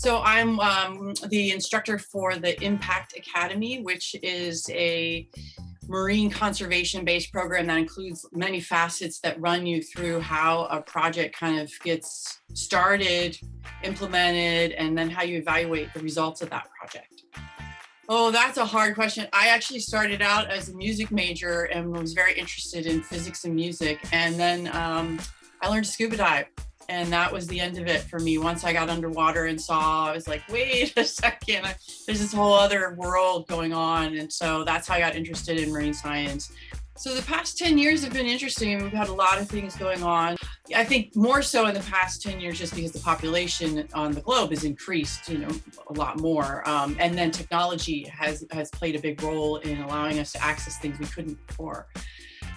So I'm the instructor for the Impact Academy, which is a marine conservation-based program that includes many facets that run you through how a project kind of gets started, implemented, and then how you evaluate the results of that project. Oh, that's a hard question. I actually started out as a music major and was very interested in physics and music. And then I learned to scuba dive. And that was the end of it for me. Once I got underwater and saw, I was like, wait a second, there's this whole other world going on. And so that's how I got interested in marine science. So the past 10 years have been interesting. We've had a lot of things going on. I think more so in the past 10 years, just because the population on the globe has increased, a lot more. And then technology has played a big role in allowing us to access things we couldn't before.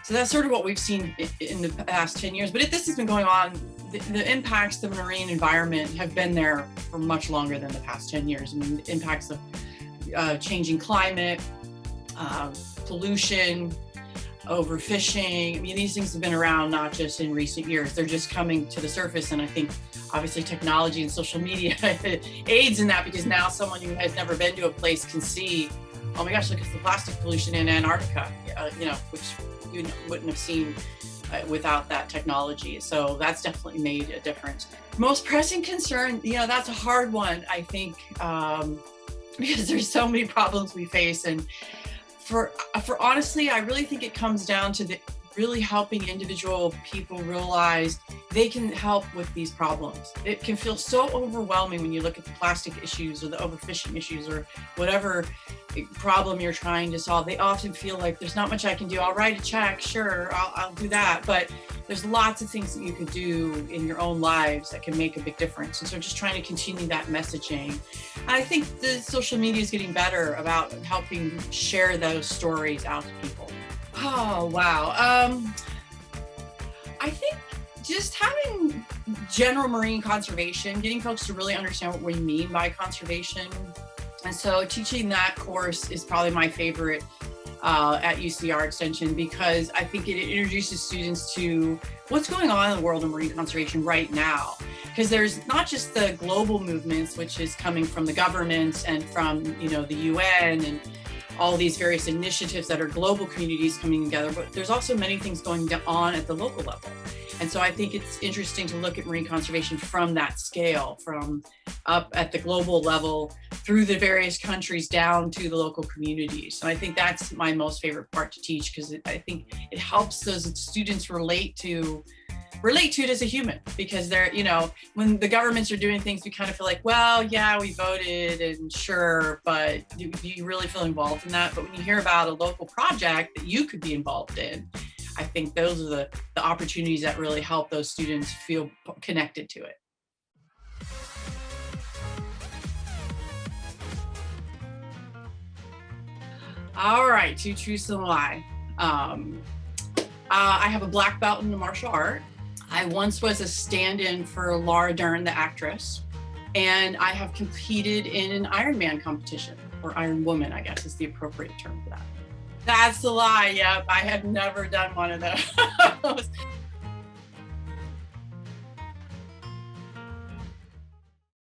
So that's sort of what we've seen in the past 10 years. But this has been going on. The impacts to the marine environment have been there for much longer than the past 10 years. I mean, the impacts of changing climate, pollution, overfishing. I mean, these things have been around not just in recent years. They're just coming to the surface. And I think obviously technology and social media aids in that, because now someone who has never been to a place can see, oh my gosh, look at the plastic pollution in Antarctica, which you wouldn't have seen without that technology. So that's definitely made a difference. Most pressing concern, that's a hard one, I think, because there's so many problems we face. And for honestly, I really think it comes down to really helping individual people realize they can help with these problems. It can feel so overwhelming when you look at the plastic issues or the overfishing issues or whatever problem you're trying to solve. They often feel like there's not much I can do. I'll write a check, sure, I'll do that. But there's lots of things that you could do in your own lives that can make a big difference. And so just trying to continue that messaging. And I think the social media is getting better about helping share those stories out to people. Oh, wow. I think just having general marine conservation, getting folks to really understand what we mean by conservation. And so teaching that course is probably my favorite at UCR Extension, because I think it introduces students to what's going on in the world of marine conservation right now. Because there's not just the global movements, which is coming from the governments and from, the UN and all these various initiatives that are global communities coming together, but there's also many things going on at the local level. And so I think it's interesting to look at marine conservation from that scale, from up at the global level through the various countries down to the local communities. And I think that's my most favorite part to teach, because I think it helps those students relate to it as a human, because they're, when the governments are doing things, we kind of feel like, well, yeah, we voted and sure, but do you really feel involved in that? But when you hear about a local project that you could be involved in, I think those are the opportunities that really help those students feel connected to it. All right, two truths and a lie. I have a black belt in the martial art. I once was a stand-in for Laura Dern, the actress, and I have competed in an Ironman competition, or Iron Woman, I guess is the appropriate term for that. That's the lie. Yep, I have never done one of those.